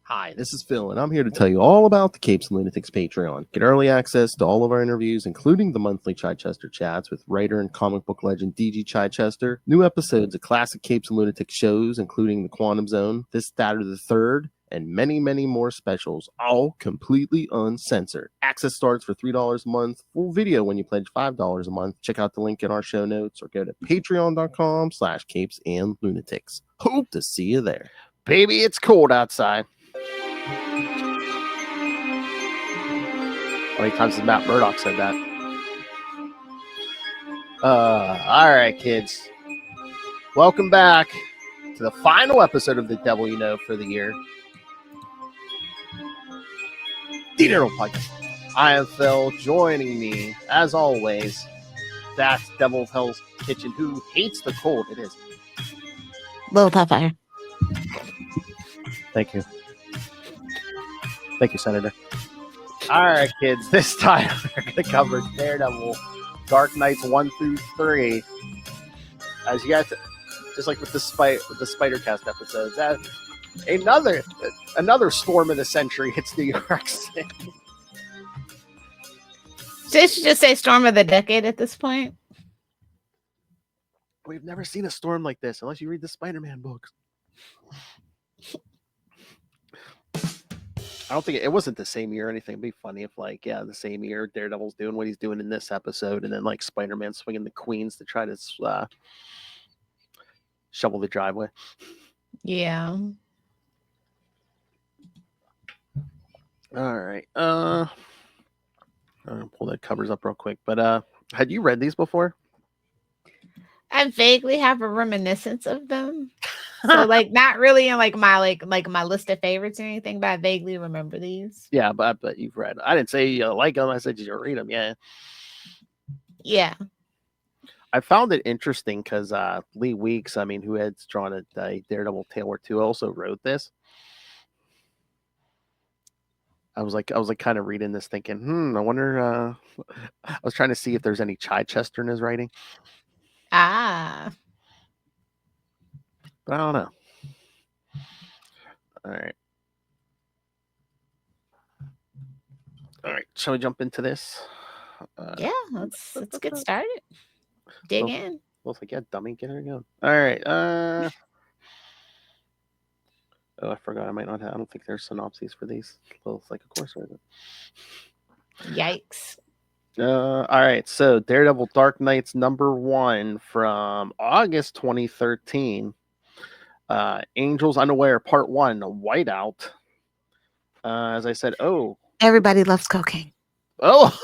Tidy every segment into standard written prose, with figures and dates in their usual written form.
Hi, this is Phil, and I'm here to tell you all about the Capes and Lunatics Patreon. Get early access to all of our interviews, including the monthly Chichester chats with writer and comic book legend D.G. Chichester, new episodes of classic Capes and Lunatics shows, including The Quantum Zone, This, That, or the Third, and many, many more specials, all completely uncensored. Access starts for $3 a month, full video when you pledge $5 a month. Check out the link in our show notes or go to patreon.com/capesandlunatics. Hope to see you there. Baby, it's cold outside. How many times has Matt Murdock said that? All right, kids. Welcome back to the final episode of The Devil You Know for the year. Daredevil Podcast. I am Phil. Joining me, as always, that's Devil of Hell's Kitchen, who hates the cold. It is. Little Popeye. Thank you. Thank you, Senator. All right, kids. This time we're going to cover Daredevil, Dark Knights 1 through 3. As you guys, just like with the Spider-Cast episodes, another storm of the century hits New York City. They should just say storm of the decade at this point. We've never seen a storm like this unless you read the Spider-Man books. I don't think it wasn't the same year or anything. It'd be funny if, the same year Daredevil's doing what he's doing in this episode, and then Spider-Man swinging the Queens to try to shovel the driveway. Yeah. All right. I'm gonna pull the covers up real quick. But had you read these before? I vaguely have a reminiscence of them. So not really in my list of favorites or anything, but I vaguely remember these. Yeah, but you've read. I didn't say you like them. I said you read them. Yeah. Yeah. I found it interesting because Lee Weeks, who had drawn a Daredevil Tale or Two, also wrote this. I was kind of reading this thinking, I wonder. I was trying to see if there's any Chichester in his writing. Ah. But I don't know. All right. Shall we jump into this? Yeah, let's get started. Dig in. Looks like, yeah, dummy, get her going. All right. Oh, I forgot. I might not have. I don't think there's synopses for these. Well, it's of course there isn't. Yikes. All right. So, Daredevil Dark Knights #1 from August 2013. Angels Unaware Part 1, Whiteout. As I said, everybody loves cocaine. Oh.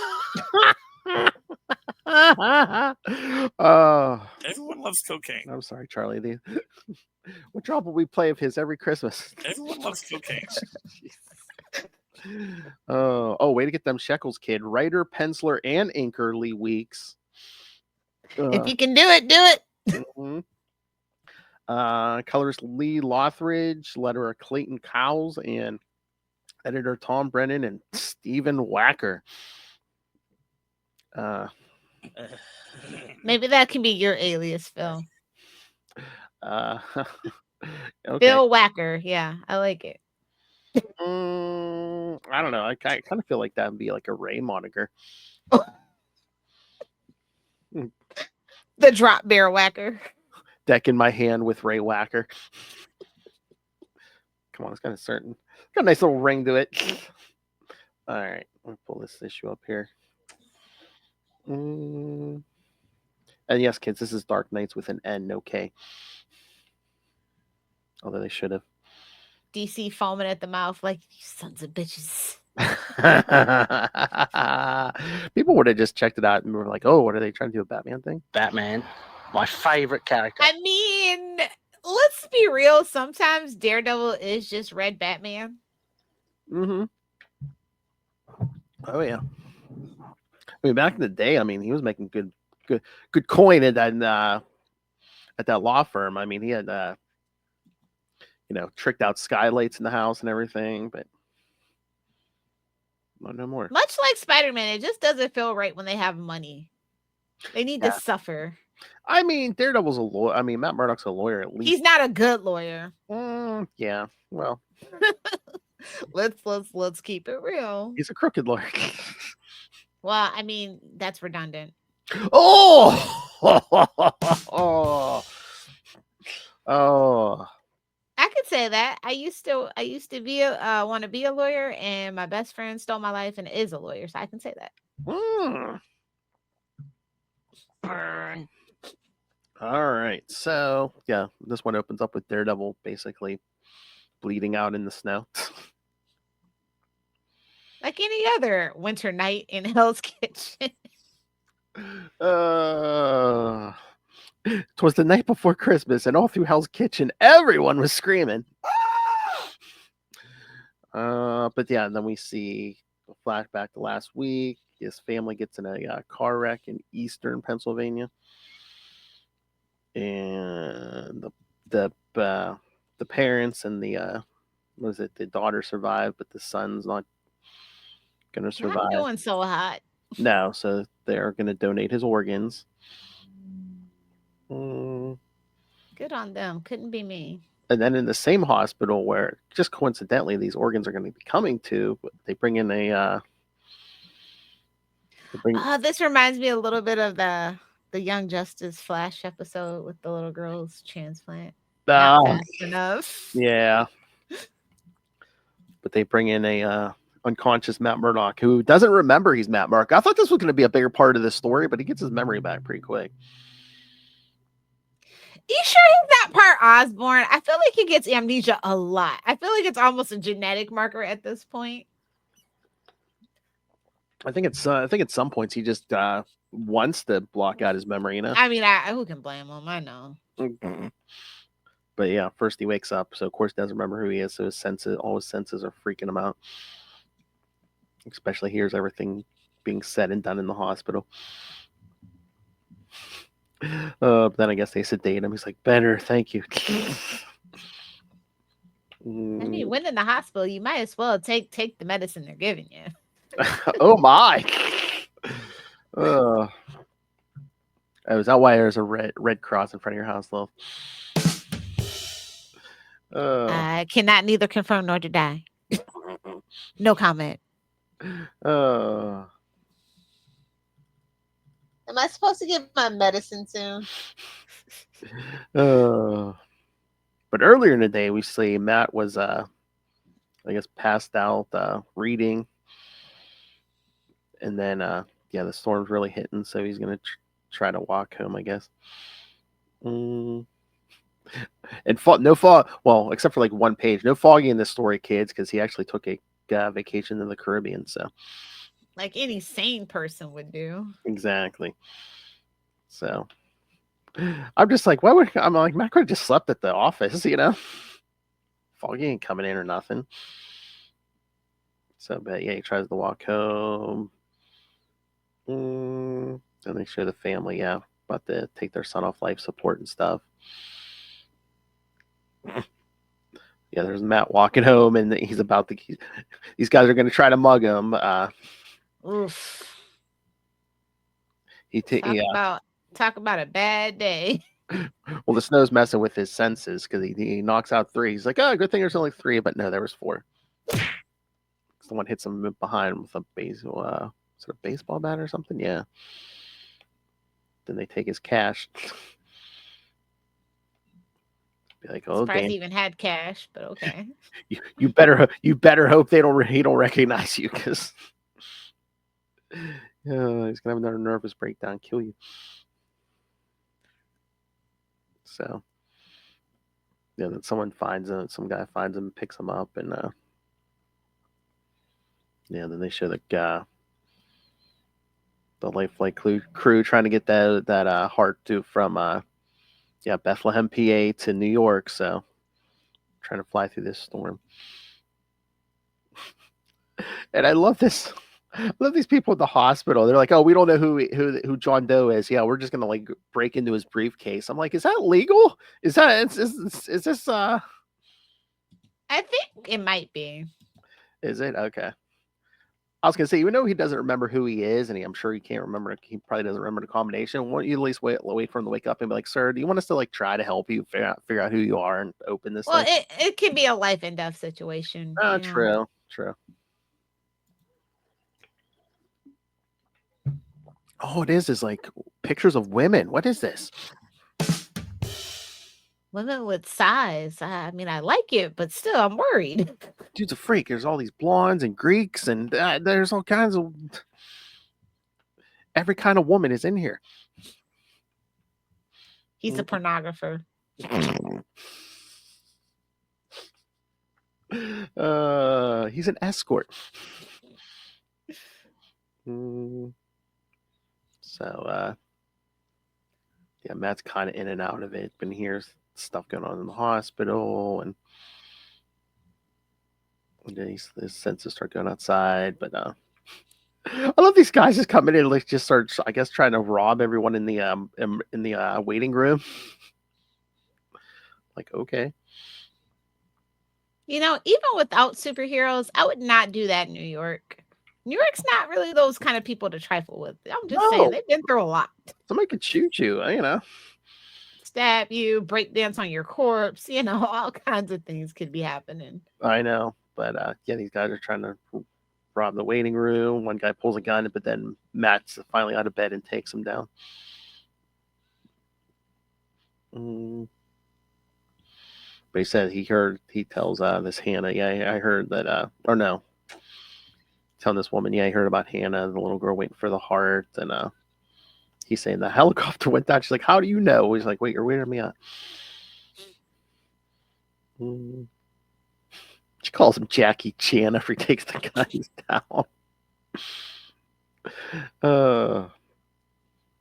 Everyone loves cocaine. I'm sorry, Charlie. What drop will we play of his every Christmas? Everyone loves cocaine. Way to get them shekels, kid. Writer, penciler, and inker Lee Weeks. If you can do it, do it. Mm-hmm. Colorist Lee Lothridge, letterer Clayton Cowles, and editor Tom Brennan and Stephen Wacker. Maybe that can be your alias, Phil. Okay. Phil Wacker. Yeah, I like it. I don't know. I kind of feel like that would be a Ray moniker. The drop bear whacker. Deck in my hand with Ray Wacker. Come on, it's got a nice little ring to it. All right, let me pull this issue up here. And yes, kids, this is Dark Knights with an N, no K. Although they should have. DC foaming at the mouth like, you sons of bitches. People would have just checked it out and were like, oh, what are they trying to do, a Batman thing? Batman, my favorite character. I mean, let's be real. Sometimes Daredevil is just Red Batman. Mm-hmm. Oh, yeah. Back in the day, he was making good coin at that law firm. He had tricked out skylights in the house and everything, but no more. Much like Spider-Man, it just doesn't feel right when they have money. They need to suffer. Daredevil's a lawyer. Matt Murdock's a lawyer at least. He's not a good lawyer. Yeah, well. Let's keep it real. He's a crooked lawyer. Well, I mean, that's redundant. Oh! Oh. I could say that. I used to be want to be a lawyer, and my best friend stole my life and is a lawyer, so I can say that. Burn. All right. So, yeah, this one opens up with Daredevil basically bleeding out in the snow. Like any other winter night in Hell's Kitchen. It was the night before Christmas, and all through Hell's Kitchen, everyone was screaming. But yeah, and then we see a flashback to last week. His family gets in a car wreck in eastern Pennsylvania, and the parents and the the daughter survive, but the son's not going to survive. Not doing so hot. No, so they're going to donate his organs. Mm. Good on them. Couldn't be me. And then in the same hospital where just coincidentally these organs are going to be coming to, they bring in a. This reminds me a little bit of the Young Justice Flash episode with the little girl's transplant. Not fast enough. Yeah. But they bring in a unconscious Matt Murdock who doesn't remember he's Matt Murdock. I thought this was going to be a bigger part of the story, but he gets his memory back pretty quick. You sure he's not part Osborn? I feel like he gets amnesia a lot. I feel like it's almost a genetic marker at this point. I think at some points he just wants to block out his memory, you know? I mean, who can blame him? I know. But yeah, first he wakes up, so of course doesn't remember who he is, so all his senses are freaking him out. Especially hears everything being said and done in the hospital. But then I guess they sedate him. He's like, better, thank you. I mean, when in the hospital, you might as well take the medicine they're giving you. Oh my! Is that why there's a red cross in front of your house, love? I cannot neither confirm nor deny. No comment. Am I supposed to get my medicine soon? But earlier in the day, we see Matt was, I guess, passed out reading. And then, the storm's really hitting, so he's going to try to walk home, I guess. And no fog, well, except for like one page. No foggy in this story, kids, because he actually took a vacation in the Caribbean, so. Like any sane person would do. Exactly. So I'm just like, I'm like, Matt could have just slept at the office, you know? Foggy ain't coming in or nothing. So, but yeah, he tries to walk home. And they show the family, about to take their son off life support and stuff. Yeah, there's Matt walking home, and he's about to. These guys are going to try to mug him. Oof. Talk about a bad day. Well, the snow's messing with his senses because he knocks out 3. He's like, oh, good thing there's only 3, but no, there was 4. Someone hits him behind with a baseball bat or something. Yeah. Then they take his cash. Be like, oh, damn. damn. Even had cash, but okay. you better hope he don't recognize you, because he's gonna have another nervous breakdown, kill you. So then some guy finds him, picks him up, and then they show the Lifelike crew trying to get that heart from Bethlehem, PA to New York. So trying to fly through this storm. And I love this. I love these people at the hospital. They're like, oh, we don't know who John Doe is. Yeah, we're just gonna break into his briefcase. I'm like, is that legal? Is this I think it might be. Is it? Okay. I was gonna say, even though he doesn't remember who he is, and I'm sure he can't remember. He probably doesn't remember the combination. Why don't you at least wait for him to wake up and be like, "Sir, do you want us to like try to help you figure out who you are and open this Well, thing?" it can be a life and death situation. True. Oh, it is like pictures of women. What is this? Women with size. I mean, I like it, but still, I'm worried. Dude's a freak. There's all these blondes and Greeks, and there's all kinds of every kind of woman is in here. He's a pornographer. He's an escort. So, yeah, Matt's kind of in and out of it. But here's stuff going on in the hospital, and then his senses start going outside. But I love these guys just coming in, like just start, I guess, trying to rob everyone in the waiting room. Like, okay. Even without superheroes, I would not do that in New York. New York's not really those kind of people to trifle with. I'm just saying, they've been through a lot. Somebody could shoot you, Stab you, break dance on your corpse, all kinds of things could be happening. I know, but yeah, these guys are trying to rob the waiting room. One guy pulls a gun, but then Matt's finally out of bed and takes him down. But he said he tells this Hannah, I heard that, or no, telling this woman, he heard about Hannah, the little girl waiting for the heart, and he's saying the helicopter went down. She's like, how do you know? He's like, wait, you're weirding me out. She calls him Jackie Chan after he takes the guys down.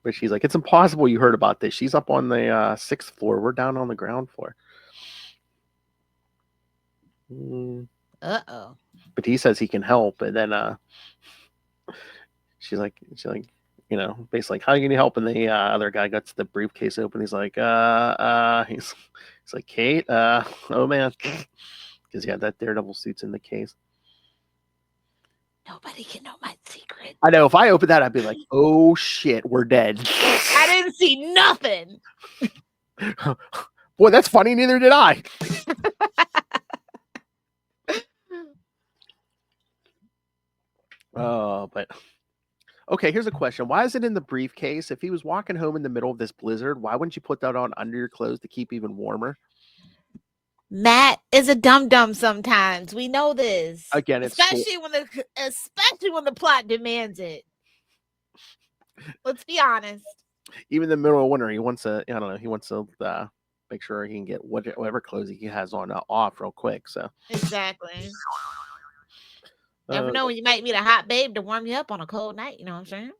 But she's like, it's impossible you heard about this. She's up on the 6th floor. We're down on the ground floor. Uh-oh. But he says he can help, and then she's like, basically like, how are you gonna help? And the other guy gets the briefcase open. He's like, he's like, Kate, oh man, because that Daredevil suit's in the case. Nobody can know my secret. I know. If I opened that, I'd be like, oh shit, we're dead. I didn't see nothing. Boy, that's funny. Neither did I. But okay, here's a question. Why is it in the briefcase? If he was walking home in the middle of this blizzard, why wouldn't you put that on under your clothes to keep even warmer? Matt is a dum-dum sometimes. We know this. Again, it's especially when the plot demands it. Let's be honest. Even in the middle of winter, he wants to, he wants to make sure he can get whatever clothes he has on off real quick. So exactly. Never know when you might meet a hot babe to warm you up on a cold night. You know what I'm saying?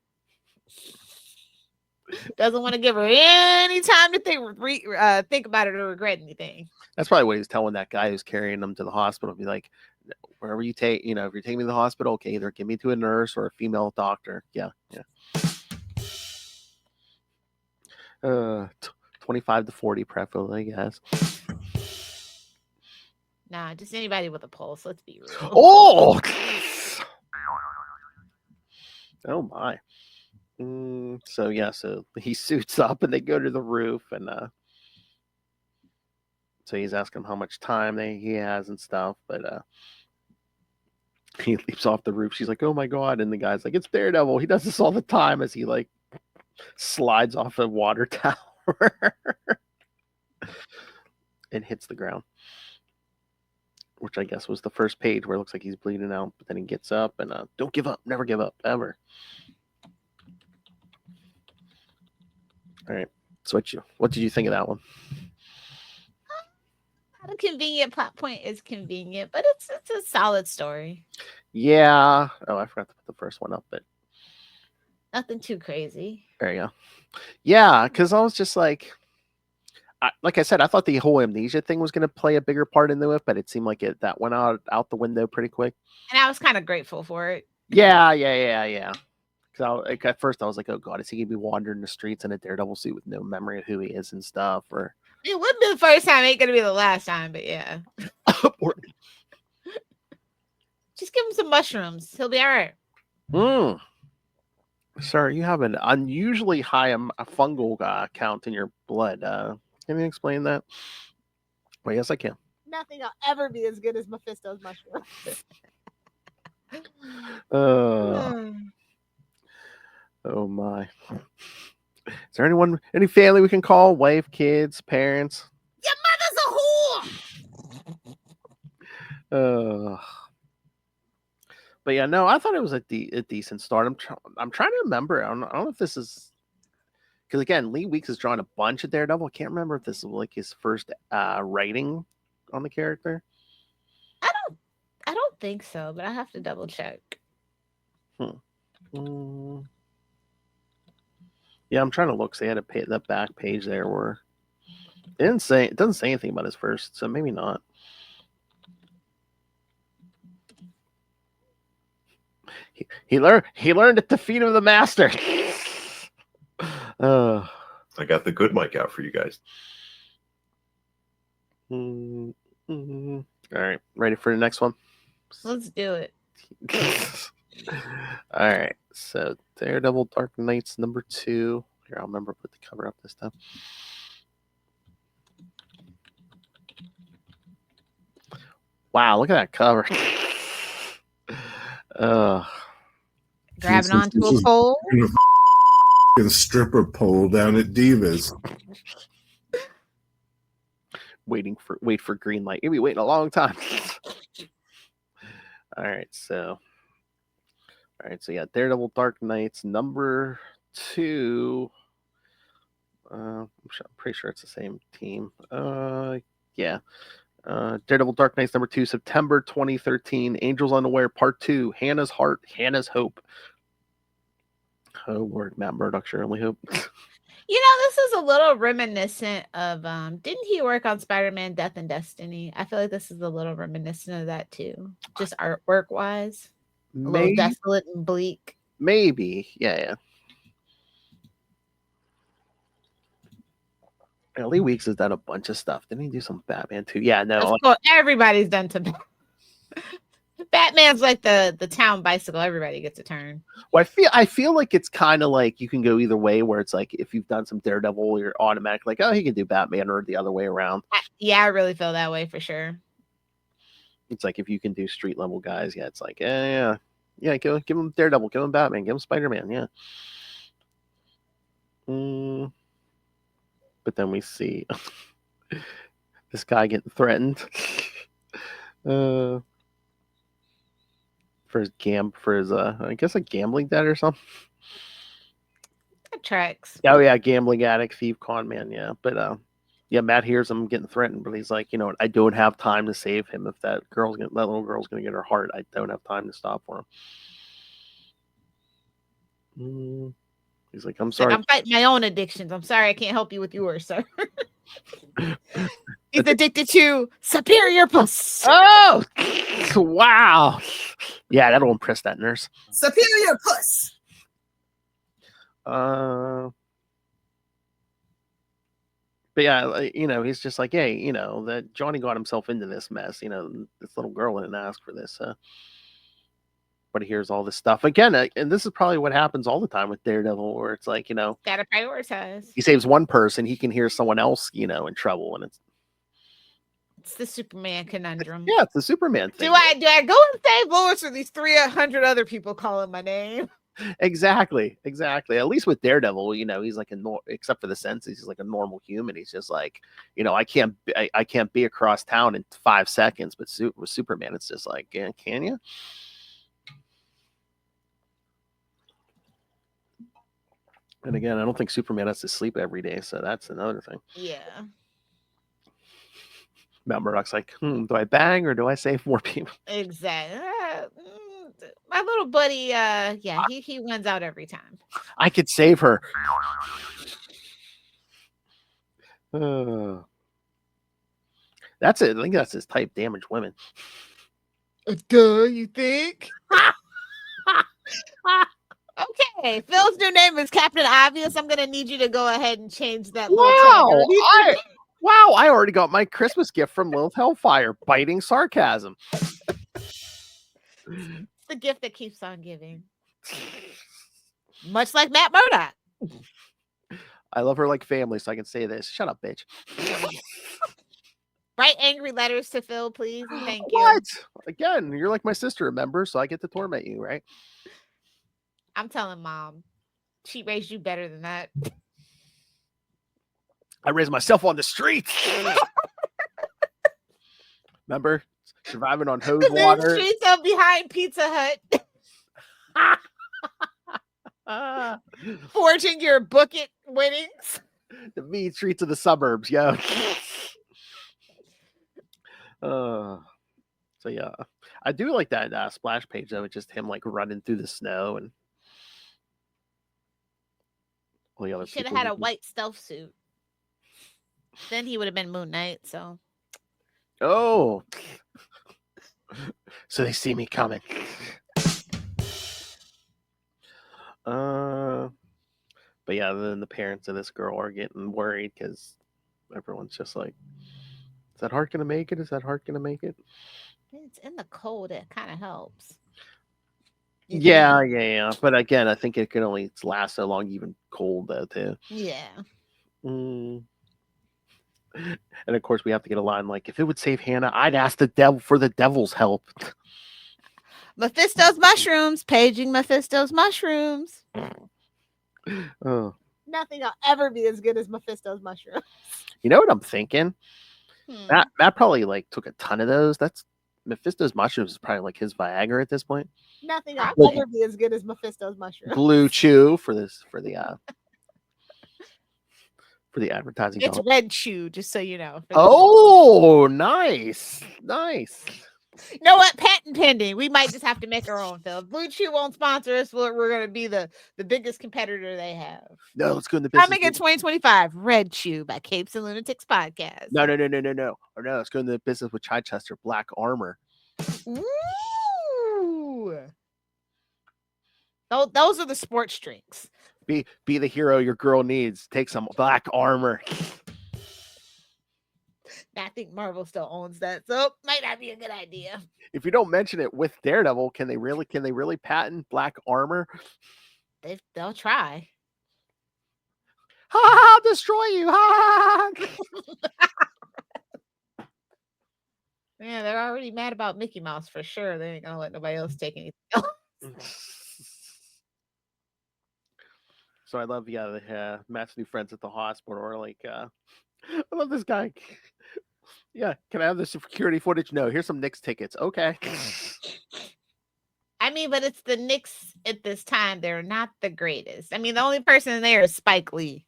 Doesn't want to give her any time to think about it or regret anything. That's probably what he's telling that guy who's carrying him to the hospital. Be like, wherever you take, if you're taking me to the hospital, okay, either give me to a nurse or a female doctor. Yeah. 25 to 40 preferably, I guess. Nah, just anybody with a pulse. Let's be real. Oh my. So he suits up and they go to the roof, and so he's asking him how much time he has and stuff, but he leaps off the roof. She's like, oh my god, and the guy's like, it's Daredevil. He does this all the time, as he like slides off a water tower and hits the ground, which I guess was the first page where it looks like he's bleeding out, but then he gets up and don't give up, never give up, ever. All right. So what did you think of that one? Not a convenient plot point is convenient, but it's a solid story. Yeah. Oh, I forgot to put the first one up, but nothing too crazy. There you go. Yeah, because I was just like I said, I thought the whole amnesia thing was going to play a bigger part into it, but it seemed like that went out the window pretty quick. And I was kind of grateful for it. Yeah. Because at first I was like, oh god, is he gonna be wandering the streets in a Daredevil suit with no memory of who he is and stuff? Or it wouldn't be the first time, ain't gonna be the last time, but yeah. Or... Just give him some mushrooms. He'll be all right. Sir, you have an unusually high fungal count in your blood. Can you explain that? Well, yes, I can. Nothing will ever be as good as Mephisto's mushroom. Oh my. Is there any family we can call? Wife, kids, parents? Your mother's a whore! But yeah, no, I thought it was a decent start. I'm trying to remember. I don't know if this is because again, Lee Weeks has drawn a bunch of Daredevil. I can't remember if this is like his first writing on the character. I don't think so, but I have to double check. Yeah, I'm trying to look. So they had that back page there where it doesn't say anything about his first, so maybe not. He learned at the feet of the master. I got the good mic out for you guys. All right, ready for the next one? Let's do it. All right, so Daredevil Dark Knights #2. Here, I'll remember to put the cover up this time. Wow, look at that cover. Grabbing onto a pole. Stripper pole down at Divas. Wait for green light. You'll be waiting a long time. All right, so yeah, Daredevil Dark Knights #2. I'm pretty sure it's the same team. Yeah. Daredevil Dark Knights #2, September 2013. Angels Unaware Part 2. Hannah's Heart, Hannah's Hope. Oh Lord, Matt Murdock's your only hope. You know, this is a little reminiscent of didn't he work on Spider-Man Death and Destiny? I feel like this is a little reminiscent of that too. Just artwork wise. A little desolate and bleak. Maybe. Yeah. Lee Weeks has done a bunch of stuff. Didn't he do some Batman too? Yeah, no. Of course, everybody's done some. Batman's like the town bicycle. Everybody gets a turn. Well, I feel like it's kind of like you can go either way. Where it's like if you've done some Daredevil, you're automatic like, oh, he can do Batman, or the other way around. I really feel that way for sure. It's like if you can do street level guys, yeah, it's like yeah, give him Daredevil, give him Batman, give him Spider-Man, yeah. But then we see this guy getting threatened for his I guess a gambling debt or something. That tracks. Oh yeah, gambling addict, thief, con man, yeah. But yeah, Matt hears him getting threatened, but he's like, you know what, I don't have time to save him. If that little girl's gonna get her heart, I don't have time to stop for him. He's like, I'm sorry. I'm fighting my own addictions. I'm sorry I can't help you with yours, sir. He's addicted to superior puss. Oh, wow. Yeah, that'll impress that nurse. Superior puss. But yeah, you know, he's just like, hey, you know, that Johnny got himself into this mess. You know, this little girl didn't ask for this. But he hears all this stuff again, and this is probably what happens all the time with Daredevil, where it's like, you know, gotta prioritize. He saves one person, he can hear someone else, you know, in trouble, and it's the Superman conundrum. Yeah, it's the Superman thing. Do I go and save Lois, or these 300 other people calling my name? Exactly. At least with Daredevil, you know, he's like except for the senses, he's like a normal human. He's just like, you know, I can't be across town in 5 seconds, but with Superman, it's just like, yeah, can you? And again, I don't think Superman has to sleep every day, so that's another thing. Yeah. Matt Murdock's like, do I bang or do I save more people? Exactly. My little buddy, yeah, he wins out every time. I could save her. That's it. I think that's his type, damaged women. Duh, you think? Okay, Phil's new name is Captain Obvious. I'm gonna need you to go ahead and change that. Wow, I already got my Christmas gift from Lilith Hellfire, biting sarcasm. It's the gift that keeps on giving. Much like Matt Murdock. I love her like family, so I can say this. Shut up, bitch. Write angry letters to Phil, please, and thank you. What? Again, you're like my sister, remember? So I get to torment you, right? I'm telling Mom, she raised you better than that. I raised myself on the streets. Remember? Surviving on hose water. Streets of behind Pizza Hut. Forging your book it winnings. The mean streets of the suburbs, yo. So yeah, I do like that splash page though. It's just him like running through the snow and all the other. Should have had a white stealth suit. Then he would have been Moon Knight. So. Oh, so they see me coming. But yeah, then the parents of this girl are getting worried because everyone's just like, "Is that heart gonna make it? Is that heart gonna make it?" It's in the cold. It kind of helps. Yeah. But again, I think it can only last so long, even cold though, too. Yeah. And of course, we have to get a line like, "If it would save Hannah, I'd ask the devil for the devil's help." Mephisto's mushrooms. Paging Mephisto's mushrooms. Oh. Nothing will ever be as good as Mephisto's mushrooms. You know what I'm thinking? Matt probably like took a ton of those. That's Mephisto's mushrooms is probably like his Viagra at this point. Nothing will ever be as good as Mephisto's mushrooms. Blue Chew for the advertising. It's Red Chew, just so you know. Oh, nice. You know what? Patent pending. We might just have to make our own, Phil. Blue Chew won't sponsor us. We're going to be the biggest competitor they have. No, let's go in the business. Coming in 2025, Red Chew by Capes and Lunatics Podcast. No. Or no, let's go in the business with Chichester Black Armor. Ooh. Those are the sports drinks. Be the hero your girl needs. Take some Black Armor. I think Marvel still owns that, so might not be a good idea. If you don't mention it with Daredevil, can they really patent Black Armor? They'll try. I'll destroy you. Yeah, they're already mad about Mickey Mouse for sure. They ain't gonna let nobody else take anything else. So I love Matt's new friends at the hospital are like, I love this guy. Yeah, can I have the security footage? No, here's some Knicks tickets. Okay. I mean, but it's the Knicks at this time. They're not the greatest. I mean, the only person there is Spike Lee.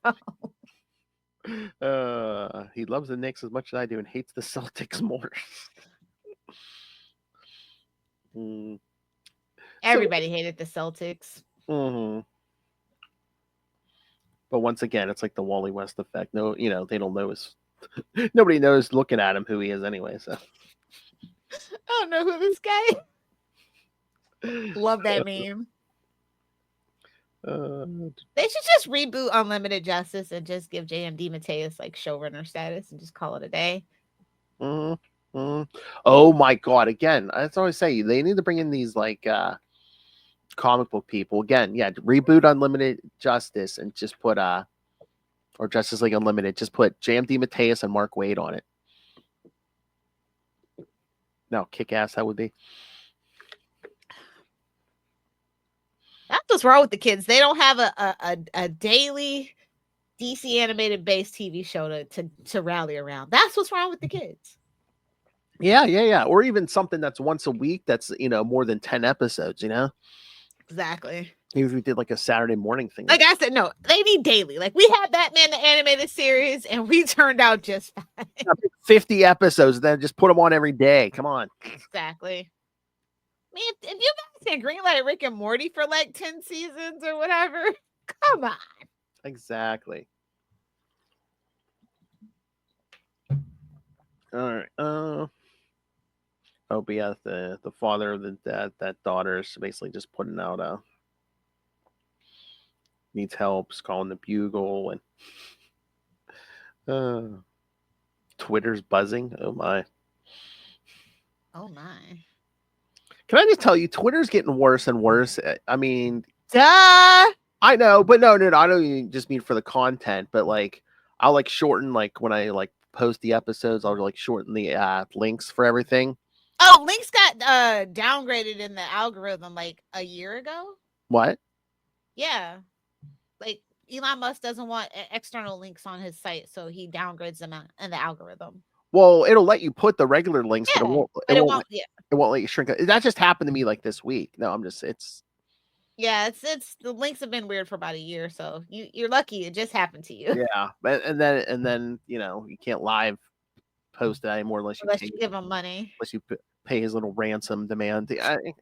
He loves the Knicks as much as I do and hates the Celtics more. Everybody hated the Celtics. Mm-hmm. But once again, it's like the Wally West effect. No, they don't know nobody knows looking at him who he is anyway. So I don't know who this guy is. Love that meme. They should just reboot Unlimited Justice and just give JMD Mateus like showrunner status and just call it a day. Oh my God! Again, that's what I say. They need to bring in these like comic book people again. Yeah, reboot Unlimited Justice and just put or Justice League Unlimited. Just put JMD Mateus and Mark Waid on it. No, kick ass that would be. That's what's wrong with the kids. They don't have a daily DC animated based TV show to rally around. That's what's wrong with the kids. Yeah. Or even something that's once a week that's more than 10 episodes, Exactly. Even if we did like a Saturday morning thing. Like I said, no, they need daily. Like we had Batman the animated series and we turned out just fine. 50 episodes, then just put them on every day. Come on. Exactly. I mean, if you guys can greenlight Rick and Morty for like 10 seasons or whatever, come on. Exactly. All right. But yeah, the father of that daughter is basically just putting out needs help, is calling the Bugle, and Twitter's buzzing. Oh my. Can I just tell you, Twitter's getting worse and worse. I mean, Duh. I know, but no, I don't even just mean for the content, but like I'll like shorten like when I like post the episodes, I'll like shorten the links for everything. Oh, links got downgraded in the algorithm like a year ago. What? Yeah. Like Elon Musk doesn't want external links on his site, so he downgrades them in the algorithm. Well, it'll let you put the regular links, Yeah, but it won't. But it won't. Yeah. It won't let you shrink it. That just happened to me like this week. No, I'm just. It's. Yeah, it's the links have been weird for about a year, so you're lucky it just happened to you. Yeah, and then you know you can't live post that anymore unless you give him money. Unless you pay his little ransom demand. Wait,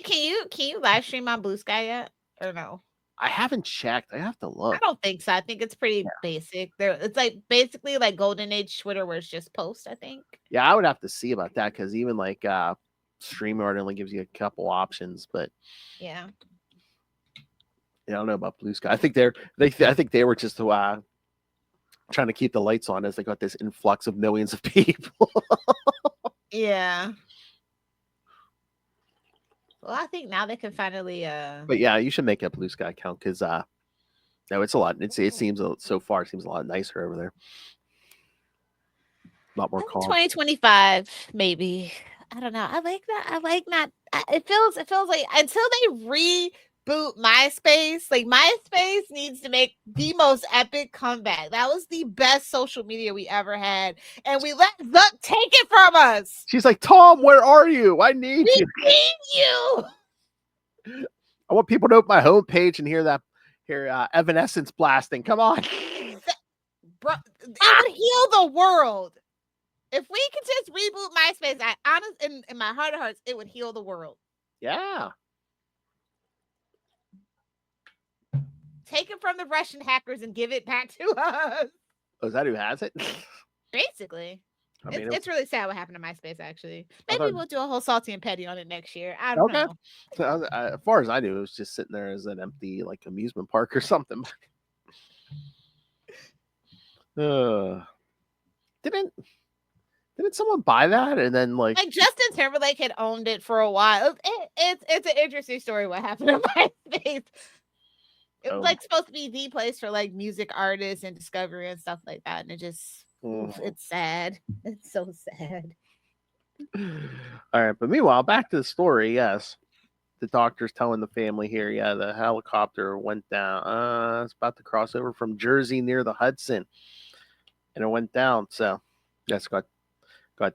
can you live stream on Blue Sky yet or no? I haven't checked. I have to look. I don't think so. I think it's pretty basic. It's like basically like Golden Age Twitter where it's just post, I think. Yeah, I would have to see about that because even like StreamYard only gives you a couple options, but yeah, I don't know about Blue Sky. I think I think they were just trying to keep the lights on as they got this influx of millions of people. Yeah. Well, I think now they can finally But yeah, you should make a Blue Sky account because no, it's a lot. It seems so far it seems a lot nicer over there. A lot more calm. 2025, maybe. I don't know. I like that. I like not. It feels like until they reboot MySpace, like MySpace needs to make the most epic comeback. That was the best social media we ever had, and we let Zuck take it from us. She's like, Tom, where are you? I need you. We need you. I want people to open my homepage and hear Evanescence blasting. Come on. Bro, it would heal the world. If we could just reboot MySpace, I honestly, in my heart of hearts, it would heal the world. Yeah. Take it from the Russian hackers and give it back to us. Oh, is that who has it? Basically. I mean, it's really sad what happened to MySpace, actually. Maybe we'll do a whole Salty and Petty on it next year. I don't know. So, as far as I knew, it was just sitting there as an empty like amusement park or something. Didn't someone buy that and then like Justin Timberlake had owned it for a while? It's an interesting story what happened to MySpace. It was like supposed to be the place for like music artists and discovery and stuff like that, and it just it's sad. It's so sad. All right, but meanwhile, back to the story. Yes, the doctor's telling the family here. Yeah, the helicopter went down. It's about to cross over from Jersey near the Hudson, and it went down. So that's got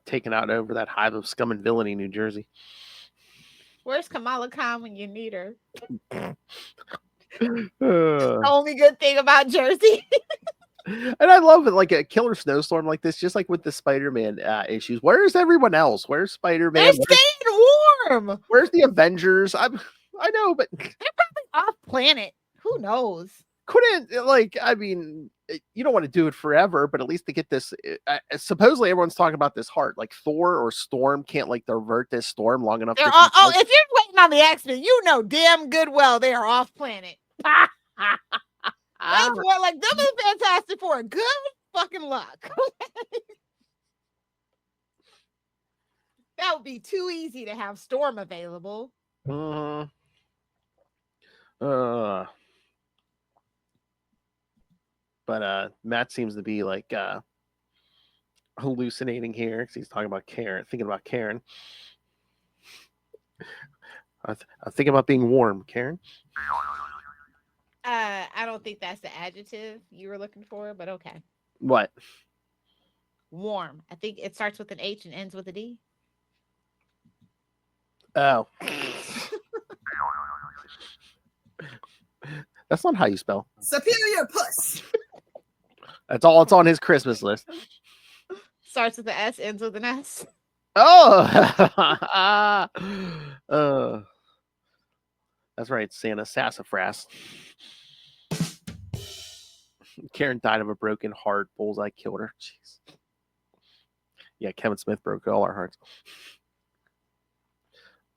taken out over that hive of scum and villainy, New Jersey. Where's Kamala Khan when you need her? The only good thing about Jersey. And I love it, like a killer snowstorm like this, just like with the Spider-Man issues. Where's everyone else? Where's Spider-Man? They're staying warm. Where's the Avengers? I know, but they're probably off planet. Who knows? I mean, you don't want to do it forever, but at least to get this. Supposedly, everyone's talking about this heart. Like Thor or Storm can't like divert this storm long enough. If you're waiting on the accident, you know damn good well they are off planet. That's what, like, them is Fantastic Four. Good fucking luck. That would be too easy to have Storm available. But Matt seems to be like hallucinating here because he's talking about Karen, thinking about Karen. I'm thinking about being warm, Karen. I don't think that's the adjective you were looking for, but okay. What? Warm. I think it starts with an H and ends with a D. Oh. That's not how you spell. Superior puss. That's all it's on his Christmas list. Starts with an S, ends with an S. Oh! That's right, Santa Sassafras. Karen died of a broken heart. Bullseye killed her. Jeez. Yeah, Kevin Smith broke all our hearts.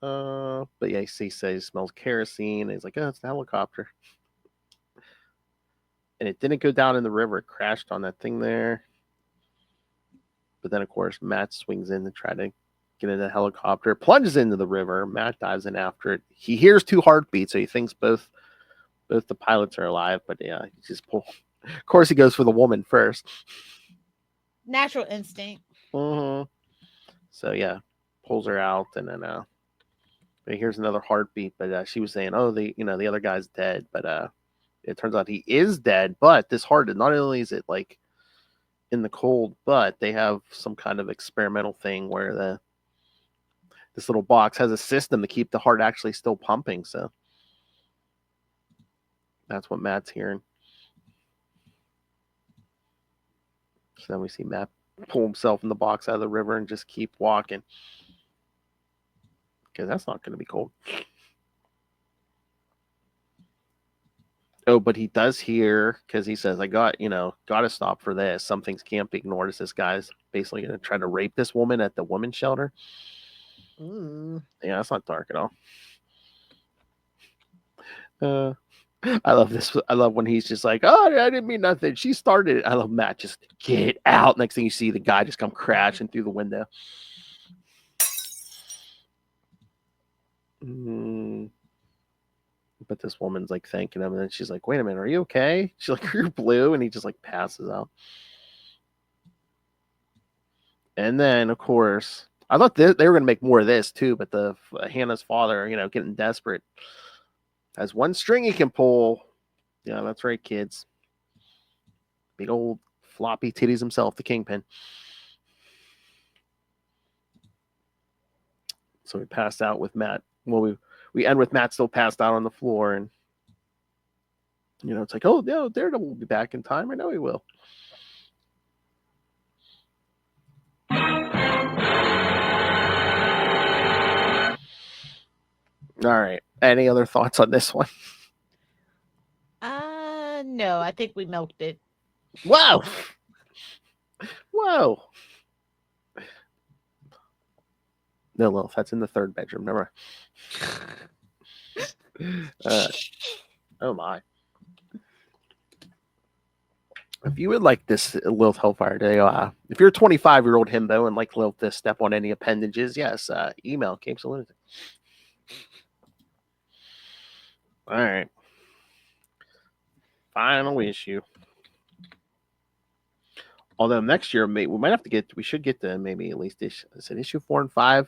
But yeah, he says he smells kerosene. And he's like, oh, it's the helicopter. And it didn't go down in the river. It crashed on that thing there. But then, of course, Matt swings in to try to get in the helicopter, plunges into the river. Matt dives in after it. He hears 2 heartbeats, so he thinks both the pilots are alive. But yeah, he just pull. Of course, he goes for the woman first. Natural instinct. Mm-hmm. So yeah, pulls her out, and then he hears another heartbeat. But she was saying, "Oh, the other guy's dead." But it turns out he is dead. But this heart, not only is it like in the cold, but they have some kind of experimental thing where this little box has a system to keep the heart actually still pumping. So that's what Matt's hearing. So then we see Matt pull himself in the box out of the river and just keep walking. Because that's not going to be cold. Oh, but he does hear, because he says, I got to stop for this. Some things can't be ignored as this guy's basically going to try to rape this woman at the women's shelter. Ooh. Yeah, that's not dark at all. I love this. I love when he's just like, oh, I didn't mean nothing. She started it. I love Matt. Just get out. Next thing you see, the guy just come crashing through the window. But this woman's like thanking him, and then she's like, wait a minute, are you okay? She's like, you're blue, and he just like passes out. And then, of course, I thought they were going to make more of this too, but the Hannah's father, getting desperate, has one string he can pull. Yeah, that's right, kids. Big old floppy titties himself, the Kingpin. So we passed out with Matt. Well, we end with Matt still passed out on the floor, and it's like, oh no, Daredevil will be back in time. I know he will. All right. Any other thoughts on this one? No, I think we milked it. Whoa. Whoa. No, Lilith, that's in the 3rd bedroom. Never. Oh my. If you would like this Lilith Hellfire Day, if you're a 25-year-old himbo and like Lilith to step on any appendages, yes, email CapesandLunatics. All right. Final issue. Although next year we should get to maybe at least issue 4 and 5.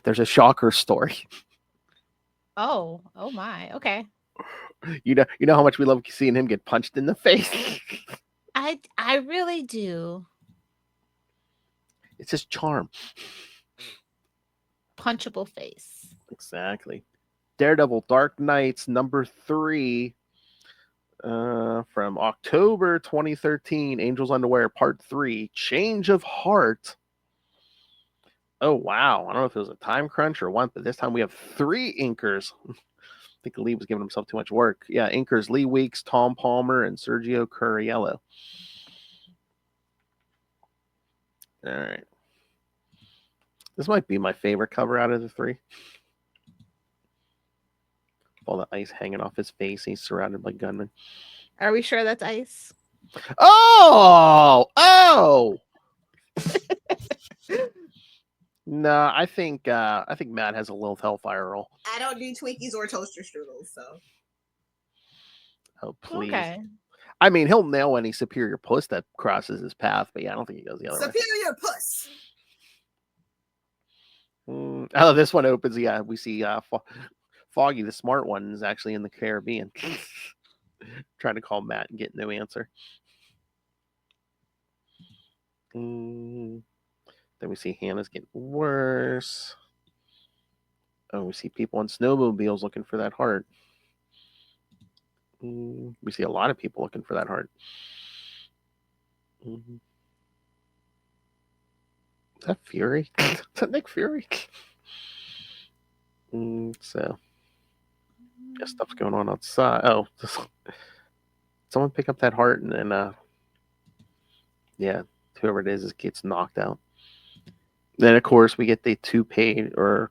There's a shocker story. Oh my. Okay. You know how much we love seeing him get punched in the face. I really do. It's his charm. Punchable face. Exactly. Daredevil Dark Knights number 3. From October 2013, Angel's Underwear Part 3, Change of Heart. Oh, wow. I don't know if it was a time crunch or what, but this time we have 3 inkers. I think Lee was giving himself too much work. Yeah, inkers Lee Weeks, Tom Palmer, and Sergio Curiello. All right. This might be my favorite cover out of the 3. All the ice hanging off his face. He's surrounded by gunmen. Are we sure that's ice? Oh! No, I think Matt has a Lilith Hellfire roll. I don't do Twinkies or toaster strudels, so. Oh, please. Okay. I mean, he'll nail any superior puss that crosses his path, but yeah, I don't think he goes the other way. Superior puss. Oh, this one opens. Yeah, we see Foggy, the smart one, is actually in the Caribbean. Trying to call Matt and get no answer. Then we see Hannah's getting worse. Oh, we see people on snowmobiles looking for that heart. We see a lot of people looking for that heart. Is that Fury? Is that Nick Fury? So, yeah, stuff's going on outside. Oh, someone pick up that heart, and then, yeah, whoever it is gets knocked out. Then, of course, we get the 2-page or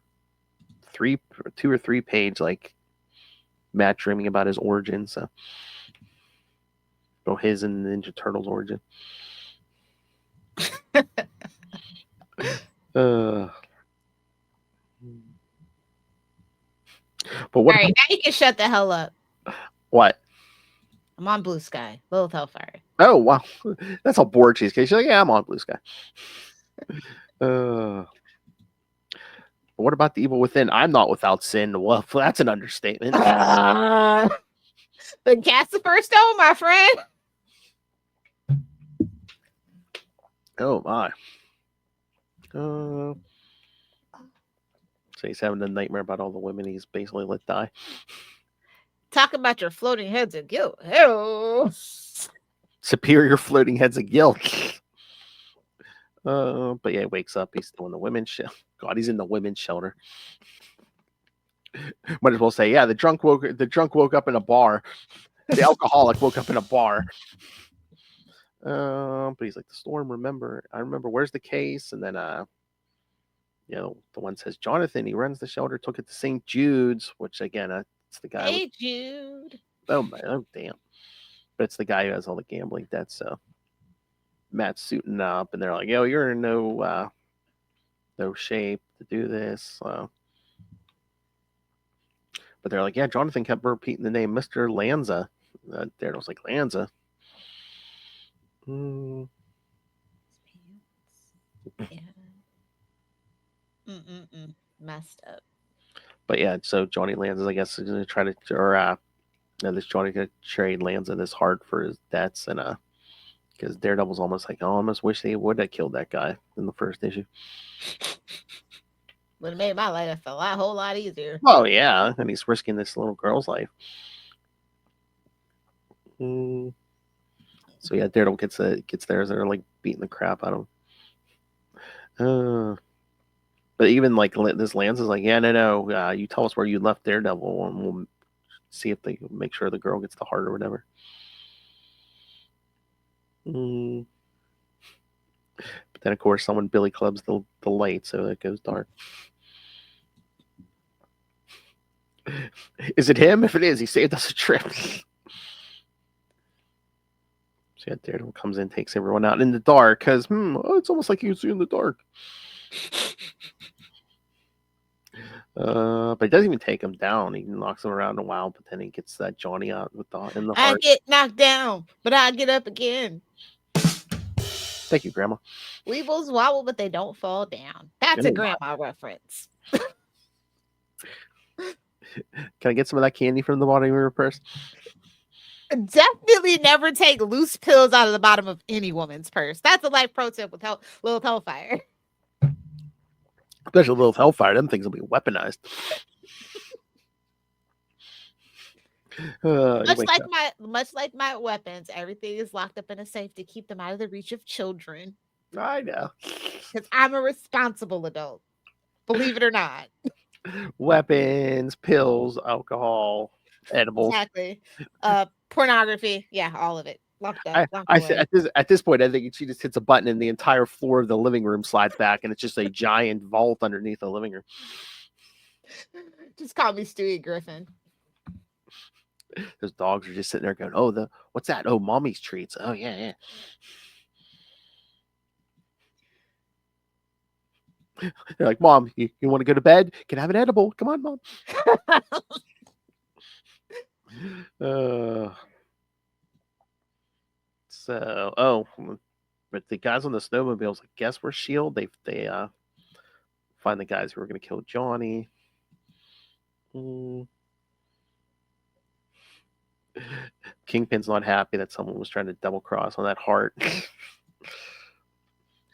2 or 3 page, like, Matt dreaming about his origin. So, his and Ninja Turtles' origin. But what? All right, now you can shut the hell up. What? I'm on Blue Sky. Lilith Hellfire. Oh wow, that's all bored cheesecake. She's like, yeah, I'm on Blue Sky. What about the evil within? I'm not without sin. Well, that's an understatement. Then cast the first stone, my friend. Oh my. So he's having a nightmare about all the women he's basically let die. Talk about your floating heads of guilt. Hell. Superior floating heads of guilt. But yeah, he wakes up. He's still in the women's shelter. God, he's in the women's shelter. Might as well say, yeah, the drunk woke up in a bar. The alcoholic woke up in a bar. But he's like, the storm. I remember. Where's the case? And then, the one says Jonathan. He runs the shelter. Took it to St. Jude's, which again, it's the guy. Hey, Jude. Oh my, oh damn! But it's the guy who has all the gambling debts. So Matt's suiting up, and they're like, "Yo, you're in no shape to do this." But they're like, "Yeah." Jonathan kept repeating the name Mr. Lanza. Daredevil's like, Lanza. Yeah. Messed up. But yeah, so Johnny Lanza, I guess, is going to try to, this Johnny going to trade Lanza this hard for his debts, and because Daredevil's almost like, oh, I almost wish they would have killed that guy in the first issue. Would have made my life a whole lot easier. Oh yeah, and he's risking this little girl's life. So yeah, Daredevil gets there as they're like beating the crap out of him. But even like this Lance is like, yeah, no, you tell us where you left Daredevil, and we'll see if they make sure the girl gets the heart or whatever. But then of course someone Billy clubs the light, so it goes dark. Is it him? If it is, he saved us a trip. So yeah, Daredevil comes in, takes everyone out in the dark, because it's almost like you can see in the dark. But it doesn't even take him down. He knocks him around a while, but then he gets that Johnny out in the heart. I get knocked down, but I get up again. Thank you, Grandma. Weebles wobble, but they don't fall down. That's a grandma reference. Can I get some of that candy from the bottom of your purse? Definitely never take loose pills out of the bottom of any woman's purse. That's a life pro tip with Lilith Hellfire. Especially Lilith Hellfire. Them things will be weaponized. Much like my weapons, everything is locked up in a safe to keep them out of the reach of children. I know. Because I'm a responsible adult. Believe it or not. Weapons, pills, alcohol, edibles. Exactly. Pornography. Yeah, all of it. Locked up. At this point, I think she just hits a button and the entire floor of the living room slides back, and it's just a giant vault underneath the living room. Just call me Stewie Griffin. Those dogs are just sitting there going, "Oh, what's that? Oh, mommy's treats. Oh, yeah." They're like, "Mom, you want to go to bed? Can I have an edible? Come on, Mom." But the guys on the snowmobiles, I guess, were S.H.I.E.L.D. They find the guys who were going to kill Johnny. Kingpin's not happy that someone was trying to double cross on that heart. He's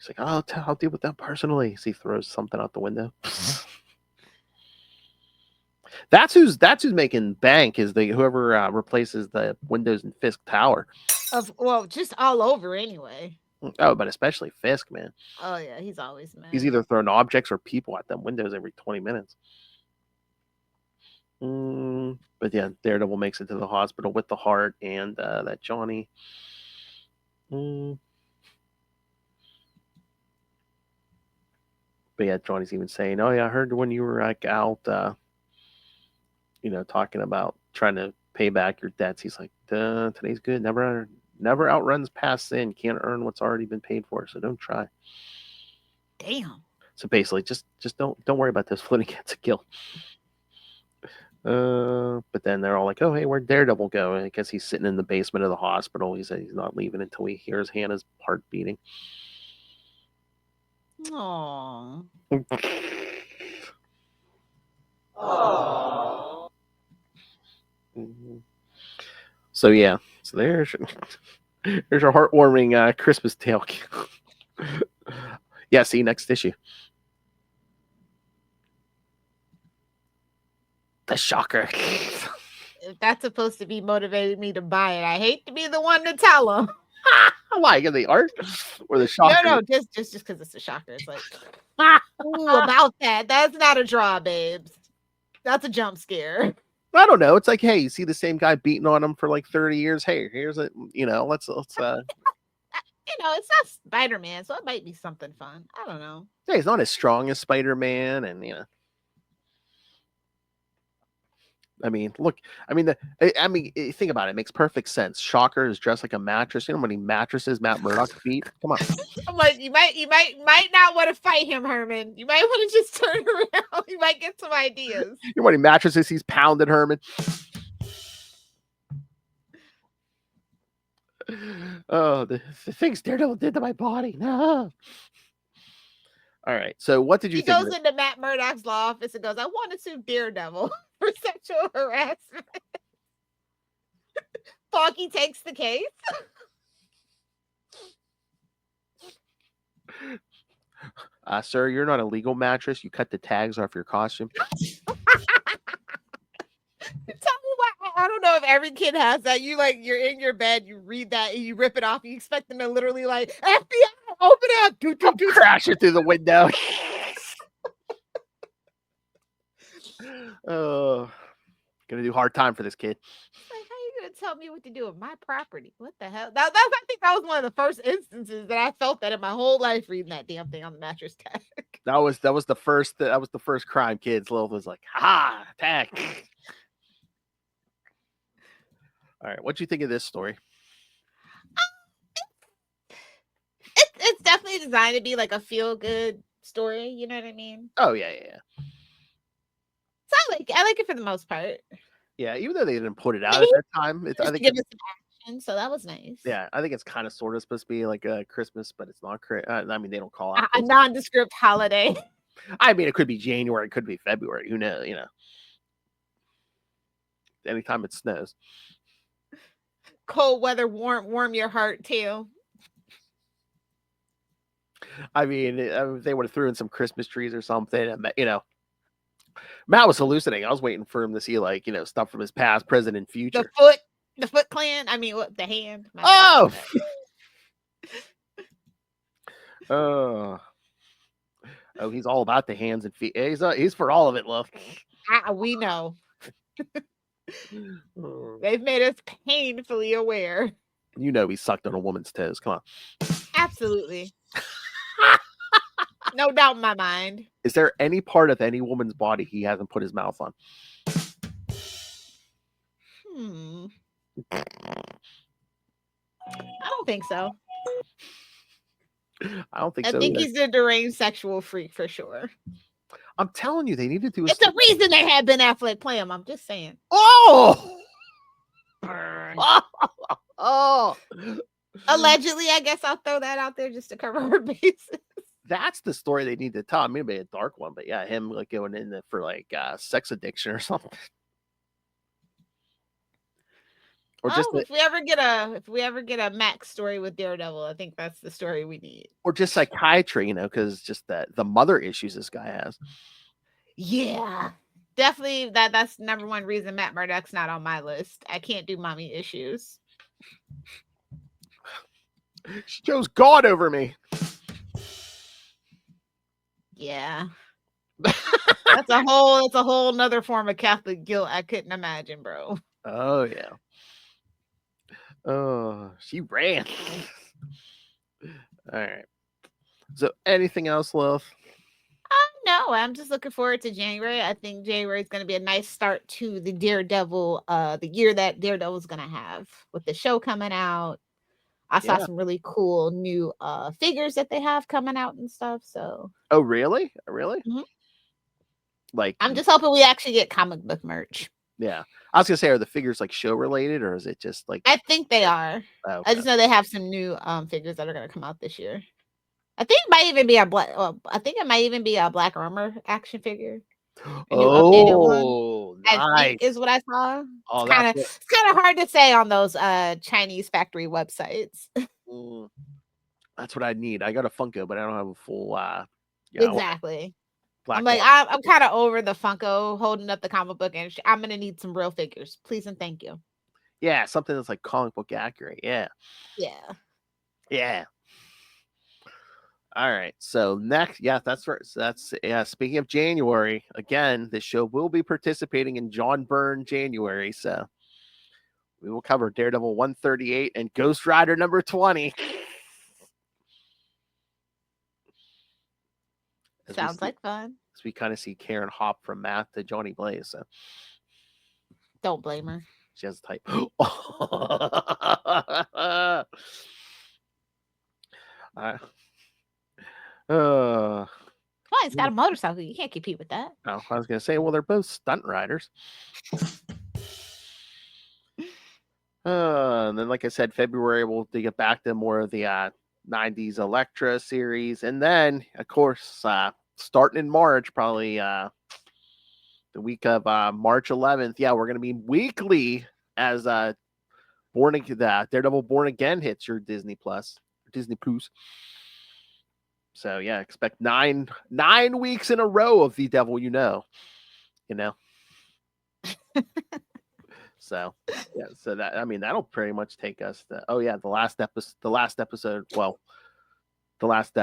like, I'll deal with that personally. So he throws something out the window. That's who's making bank, is whoever replaces the windows in Fisk Tower. Just all over anyway. Oh, but especially Fisk, man. Oh yeah, he's always mad. He's either throwing objects or people at them windows every 20 minutes. But yeah, Daredevil makes it to the hospital with the heart and that Johnny. But yeah, Johnny's even saying, "Oh yeah, I heard when you were like out, talking about trying to pay back your debts." He's like, "Today's good. Never outruns past sin. Can't earn what's already been paid for, so don't try." Damn. So basically, just don't worry about this floating heads of guilt. But then they're all like, "Oh, hey, where'd Daredevil go?" I guess he's sitting in the basement of the hospital. He said he's not leaving until he hears Hannah's heart beating. Aww. So yeah, so there's your heartwarming Christmas tale. Yeah, see next issue. The shocker. If that's supposed to be motivating me to buy it, I hate to be the one to tell them. Why? The art or the shocker? No, just because it's a shocker. It's like, ooh, about that. That's not a draw, babes. That's a jump scare. I don't know. It's like, hey, you see the same guy beating on him for like 30 years. Hey, here's it. Let's It's not Spider-Man, so it might be something fun. I don't know. Yeah, he's not as strong as Spider-Man, and I mean, look. I mean, think about it. It makes perfect sense. Shocker is dressed like a mattress. You know how many mattresses Matt Murdock's beat? Come on. I'm like, you might not want to fight him, Herman. You might want to just turn around. You might get some ideas. You know how many mattresses he's pounded, Herman? Oh, the things Daredevil did to my body. No. All right. So, what did you think? He goes into Matt Murdock's law office and goes, "I want to sue Daredevil for sexual harassment." Foggy takes the case. Sir, you're not a legal mattress. You cut the tags off your costume. Tell me why. I don't know if every kid has that. You're in your bed, you read that, and you rip it off. You expect them to literally like, FBI, open up, Crash it through the window. Oh, gonna do hard time for this kid. Like, how are you gonna tell me what to do with my property? What the hell? I think that was one of the first instances that I felt that in my whole life reading that damn thing on the mattress tag. That was the first crime. Kids, Lilith was like, "Ha, tag." All right, what do you think of this story? It's definitely designed to be like a feel good story. You know what I mean? Oh yeah. So I like it for the most part. Yeah, even though they didn't put it out at that time, I think give us some action, so that was nice. yeah, I think it's kind of sort of supposed to be like a Christmas, but it's not. I mean, they don't call it A nondescript holiday. I mean, it could be January, it could be February. Who knows? Anytime it snows. Cold weather, warm your heart too. I mean, if they would have threw in some Christmas trees or something, and Matt was hallucinating. I was waiting for him to see stuff from his past, present, and future. The Foot Clan. I mean, what the hand? Oh, oh, he's all about the hands and feet. He's for all of it, love. We know. They've made us painfully aware. He sucked on a woman's toes. Come on. Absolutely. No doubt in my mind. Is there any part of any woman's body he hasn't put his mouth on? I don't think so. I don't think so. I think either. he's a deranged sexual freak for sure. I'm telling you, they need to do. It's a reason they had Ben Affleck play him. I'm just saying. Oh. Burn. Oh. Allegedly, I guess I'll throw that out there just to cover her bases. That's the story they need to tell. Maybe a dark one, but yeah, him going in there for sex addiction or something. Or just if we ever get a Max story with Daredevil, I think that's the story we need. Or just psychiatry, because just the mother issues this guy has. Yeah, definitely. That's number one reason Matt Murdock's not on my list. I can't do mommy issues. She chose God over me. Yeah. That's a whole nother form of Catholic guilt I couldn't imagine, bro. Oh yeah. Oh, she ran. All right. So anything else, Lilith? No, I'm just looking forward to January. I think January is going to be a nice start to the Daredevil, the year that Daredevil is going to have with the show coming out. I saw some really cool new figures that they have coming out and stuff. So. Oh, really? Really? Mm-hmm. Like, I'm just hoping we actually get comic book merch. Yeah. I was gonna say, are the figures like show related, or is it just like? I think they are. Oh, I just know they have some new figures that are gonna come out this year. I think it might even be a black. Well, I think it might even be a Black Armor action figure. A new updated one. Oh, I nice. think is what I saw. Oh, It's kind of hard to say on those Chinese factory websites. That's what I need. I got a Funko, but I don't have a full. Exactly. Black I'm like, I'm kind of over the Funko holding up the comic book, and I'm gonna need some real figures, please and thank you. Yeah, something that's like comic book accurate. Yeah. Yeah. Yeah. All right. So next, yeah, that's right. So that's speaking of January, again, this show will be participating in John Byrne January. So we will cover Daredevil 138 and Ghost Rider number 20. Sounds like fun. As we kind of see Karen hop from Matt to Johnny Blaze. So don't blame her. She has a type. Come on, he's got a motorcycle. You can't compete with that. Oh, I was gonna say, well, they're both stunt riders. And then, like I said, February we'll get back to more of the 90s Elektra series, and then, of course, starting in March, probably the week of March 11th. Yeah, we're gonna be weekly as Daredevil Born Again hits your Disney Plus. So yeah, expect nine weeks in a row of the devil, So yeah, so that, I mean, that'll pretty much take us to, the last episode. Well, the last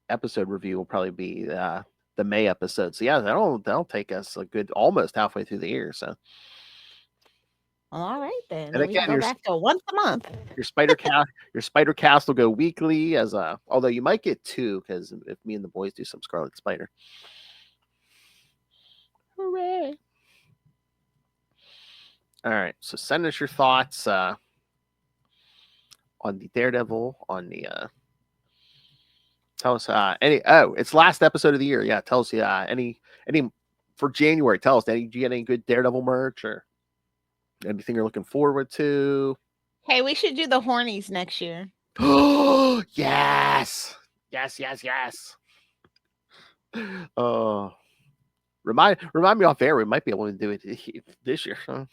episode review will probably be the May episode. So yeah, that'll take us a good almost halfway through the year. So all right then. And again, we go back to once a month. Your Spider Cast will go weekly although you might get two, because if me and the boys do some Scarlet Spider. Hooray. All right, so send us your thoughts on the Daredevil, on the tell us it's last episode of the year. Yeah, tell us any for January. Tell us, do you get any good Daredevil merch or anything you're looking forward to? Hey, we should do the Hornies next year. Oh, yes. Remind me off air. We might be able to do it this year. Huh?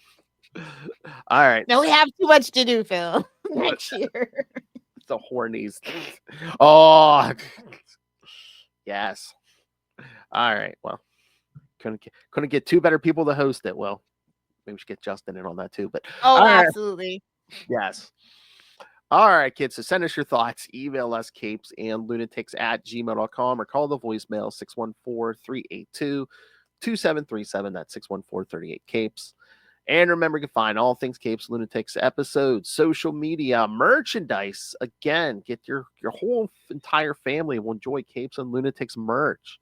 All right. No, we have too much to do, Phil. Next year. The Hornies. Oh, yes. All right. Well, couldn't get two better people to host it. Well, maybe we should get Justin in on that too. But absolutely. Yes. All right, kids. So send us your thoughts. Email us CapesandLunatics@gmail.com or call the voicemail 614-382-2737. That's 614-38-CAPES. And remember, you can find all things Capes Lunatics episodes, social media, merchandise. Again, get your whole entire family will enjoy Capes and Lunatics merch.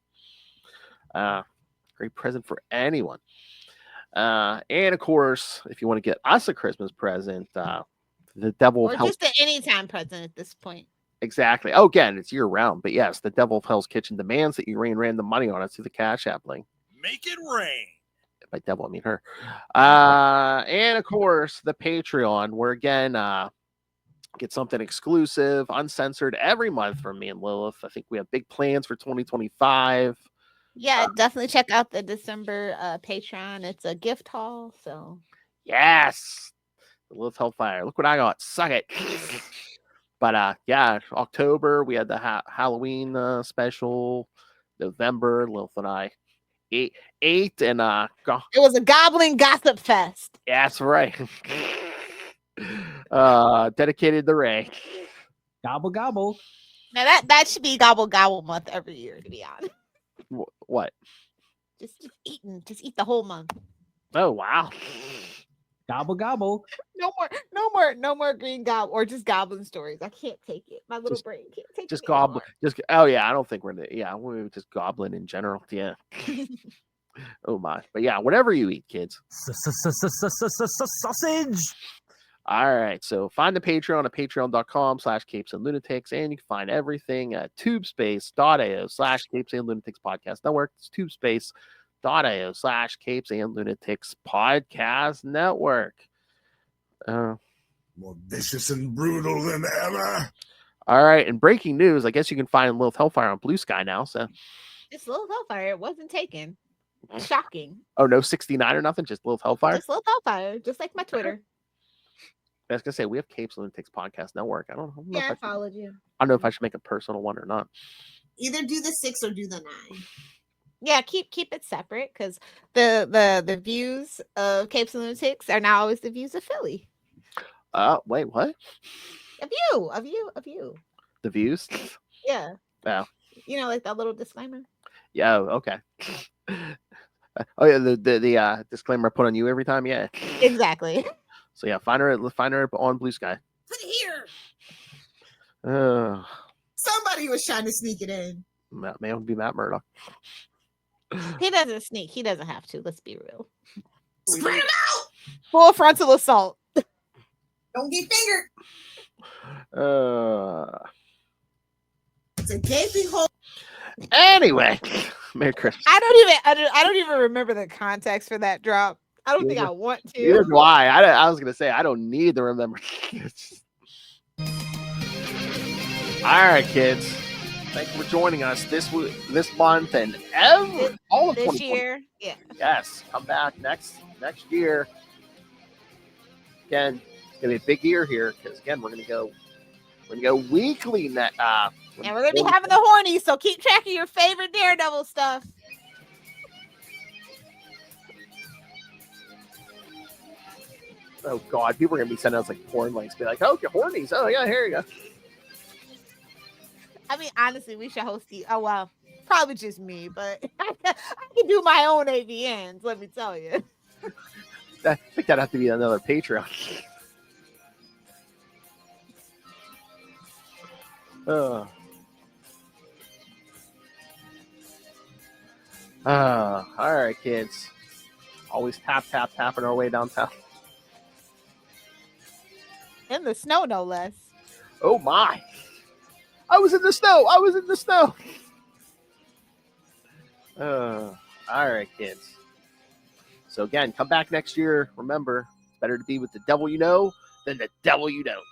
Great present for anyone. And of course, if you want to get us a Christmas present, the Devil of Hell's, just an anytime present at this point. Exactly. Oh, again, it's year round. But yes, the Devil of Hell's Kitchen demands that you rain random money on us through the Cash App link. Make it rain. By devil, I mean her. And of course, the Patreon, where again, get something exclusive, uncensored every month from me and Lilith. I think we have big plans for 2025. Yeah, definitely check out the December Patreon. It's a gift haul. So yes, the Lilith Hellfire. Look what I got. Suck it. But yeah, October we had the Halloween special. November, Lilith and I ate and it was a Goblin Gossip Fest. Yeah, that's right. Dedicated to Ray. Gobble gobble. Now that should be gobble gobble month every year, to be honest. What? Just eating. Just eat the whole month. Oh wow. Gobble gobble. No more green goblin or just goblin stories. I can't take it. My little brain can't take it. Just goblin. I don't think we're we're just goblin in general. Yeah. Oh my. But yeah, whatever you eat, kids. Sausage. All right. So find the Patreon at patreon.com/CapesandLunatics, and you can find everything at tubespace.ao/CapesandLunatics podcast network. It's Capes and Lunatics Podcast Network. More vicious and brutal than ever. All right, and breaking news, I guess you can find Lilith Hellfire on Blue Sky now. So, It's Lilith Hellfire. It wasn't taken. Shocking. oh, no 69 or nothing, just Lilith Hellfire. Just Lilith Hellfire, just like my Twitter. I was gonna say we have Capes and Lunatics Podcast Network. I don't know. Yeah, I followed you. I don't know if I should make a personal one or not. Either do the 6 or do the 9. Yeah, keep it separate because the views of Capes and Lunatics are now always the views of Philly. Wait, what? Of you. The views? Yeah. Yeah. You know, like that little disclaimer. Yeah. Okay. Oh yeah, the disclaimer I put on you every time. Yeah. Exactly. So yeah, find her on Blue Sky. Put it here. Uh, Somebody was trying to sneak it in. May would be Matt Murdock. He doesn't sneak. He doesn't have to. Let's be real. Spread them out. Full frontal assault. Don't get fingered. It's a gaping hole. Anyway, Merry Christmas. I don't even remember the context for that drop. I don't think I want Neither to. do I. I was gonna say I don't need to remember. All right, kids. Thank you for joining us this month and all of This 2020. year. Yeah. Yes, come back next year. Again, it's gonna be a big year here because again we're gonna go weekly. And we're gonna be having the horny, so keep track of your favorite Daredevil stuff. Oh God, people are gonna be sending us like porn links. Be like, okay, hornies. Oh yeah, here you go. I mean, honestly, we should host the. Oh well, probably just me, but I can do my own AVNs. Let me tell you. I think that'd have to be another Patreon. All right, kids. Always tapping our way downtown. In the snow, no less. Oh my! I was in the snow. All right, kids. So again, come back next year. Remember, it's better to be with the devil you know than the devil you don't.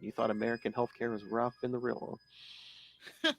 You thought American healthcare was rough in the real world.